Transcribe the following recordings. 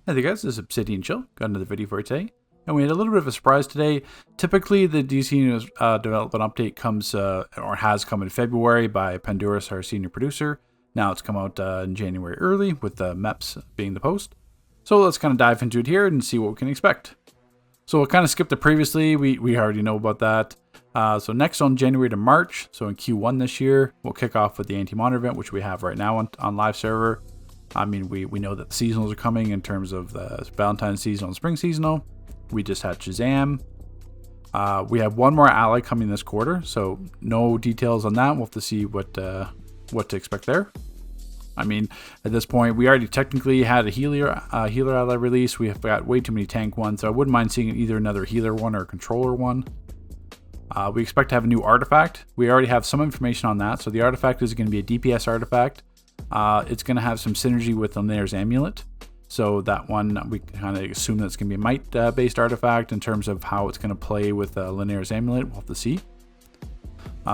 Hey there guys, this is Obsidian Chill. Got another video for you today. And we had a little bit of a surprise today. Typically the DCUO development update comes, or has come in February by Panduras, our senior producer. Now it's come out in January early with the MEPS being the post. So let's kind of dive into it here and see what we can expect. So we'll kind of skip the previously, we already know about that. So next on January to March, so in Q1 this year, we'll kick off with the anti-monitor event, which we have right now on live server. I mean, we know that the seasonals are coming in terms of the Valentine's seasonal and spring seasonal. We just had Shazam. We have one more ally coming this quarter, so no details on that. We'll have to see what to expect there. I mean, at this point, we already technically had a healer ally release. We have got way too many tank ones, so I wouldn't mind seeing either another healer one or a controller one. We expect to have a new artifact. We already have some information on that. So the artifact is going to be a DPS artifact. It's going to have some synergy with Linnaeus Amulet. So that one, we kind of assume that's going to be a might-based artifact in terms of how it's going to play with Linnaeus Amulet. We'll have to see.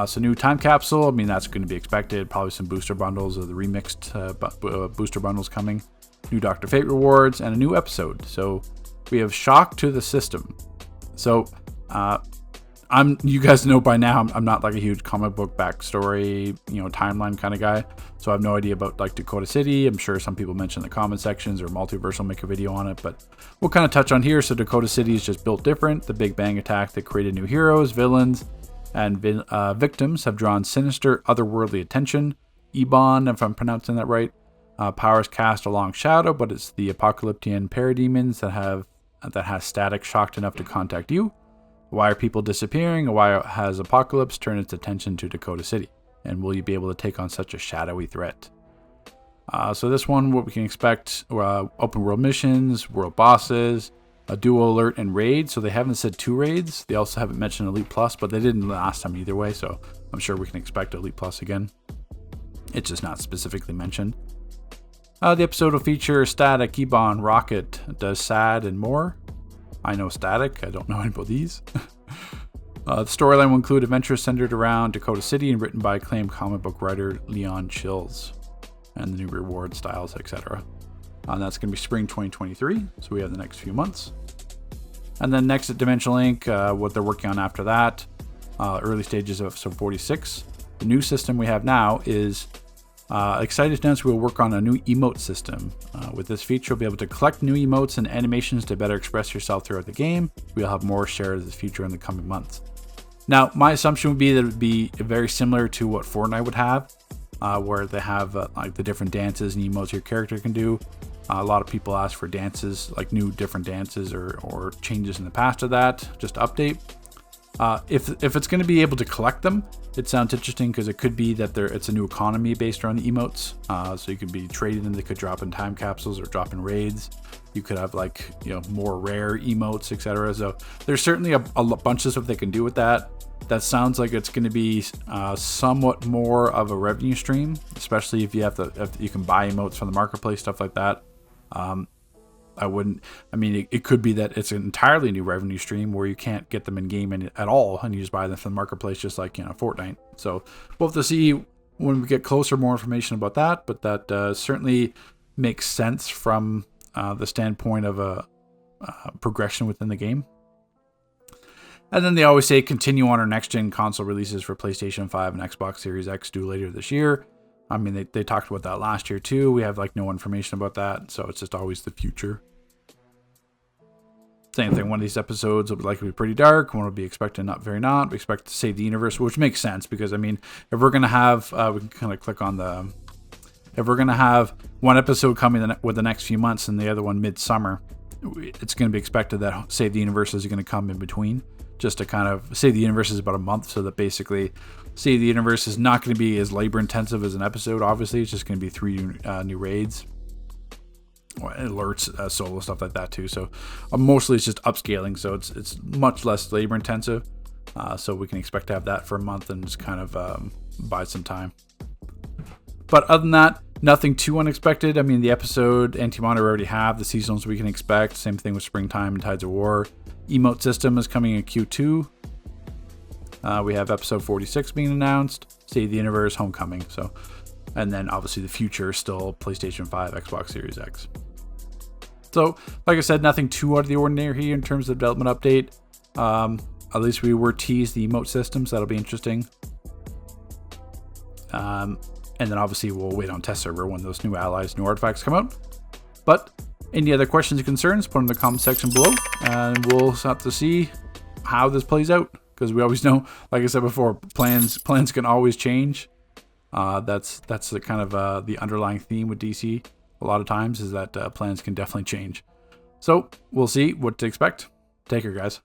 So new time capsule, I mean, that's going to be expected. Probably some booster bundles or the remixed booster bundles coming. New Dr. Fate rewards and a new episode. So we have shock to the system. So you guys know by now, I'm not like a huge comic book backstory, timeline kind of guy. So I have no idea about like Dakota City. I'm sure some people mention in the comment sections, or Multiverse will make a video on it, but we'll kind of touch on here. So Dakota City is just built different. The Big Bang attack that created new heroes, villains, and victims have drawn sinister, otherworldly attention. Ebon, if I'm pronouncing that right, powers cast a long shadow, but it's the apocalyptian parademons that has static shocked enough to contact you. Why are people disappearing? Why has Apocalypse turned its attention to Dakota City? And will you be able to take on such a shadowy threat? So this one, what we can expect, open world missions, world bosses, a duo alert, and raid. So they haven't said 2 raids. They also haven't mentioned Elite Plus, but they didn't last time either way. So I'm sure we can expect Elite Plus again. It's just not specifically mentioned. The episode will feature Static, Ebon, Rocket, Does Sad, and more. I know Static. I don't know any about these. The storyline will include adventures centered around Dakota City and written by acclaimed comic book writer Leon Chills, and the new reward styles, etc. That's going to be spring 2023, so we have the next few months. And then next at Dimensional Inc., what they're working on after that, early stages of episode 46. The new system we have now is excited to announce we will work on a new emote system. With this feature, you'll be able to collect new emotes and animations to better express yourself throughout the game. We'll have more shared of this feature in the coming months. Now, my assumption would be that it would be very similar to what Fortnite would have, where they have like the different dances and emotes your character can do. A lot of people ask for dances, like new different dances or changes in the past of that, just to update. If it's going to be able to collect them, it sounds interesting because it could be that it's a new economy based around the emotes. So you could be trading them. They could drop in time capsules or drop in raids. You could have more rare emotes, etc. So there's certainly a bunch of stuff they can do with that. That sounds like it's going to be somewhat more of a revenue stream, especially if you can buy emotes from the marketplace, stuff like that. It could be that it's an entirely new revenue stream where you can't get them in game at all, and you just buy them from the marketplace, just like Fortnite. So we'll have to see when we get closer, more information about that. But that certainly makes sense from the standpoint of a progression within the game. And then they always say continue on our next gen console releases for PlayStation 5 and Xbox Series X due later this year. I mean, they talked about that last year too. We have no information about that, so it's just always the future. Same thing, one of these episodes will likely be pretty dark. One will be expected not. We expect to save the universe, which makes sense because, I mean, if we're going to have, we can kind of click on if we're going to have one episode coming with the next few months and the other one midsummer, it's going to be expected that Save the Universe is going to come in between, just to kind of Save the Universe is about a month, so that basically Save the Universe is not going to be as labor intensive as an episode. Obviously, it's just going to be 3 new raids. Alerts, solo stuff like that too. So mostly it's just upscaling, so it's much less labor intensive. So we can expect to have that for a month and just kind of buy some time. But other than that, nothing too unexpected. I mean, the episode anti-monitor already have the seasonals we can expect. Same thing with Springtime and Tides of War. Emote system is coming in Q2. We have episode 46 being announced. Save the Universe, Homecoming. And then obviously the future is still PlayStation 5, Xbox Series X. So, like I said, nothing too out of the ordinary here in terms of development update. At least we were teased the emote systems. That'll be interesting. And then obviously we'll wait on test server when those new allies, new artifacts come out. But any other questions or concerns, put them in the comment section below, and we'll have to see how this plays out. Because we always know, like I said before, plans can always change. That's the kind of the underlying theme with DC. A lot of times is that plans can definitely change. So we'll see what to expect. Take care, guys.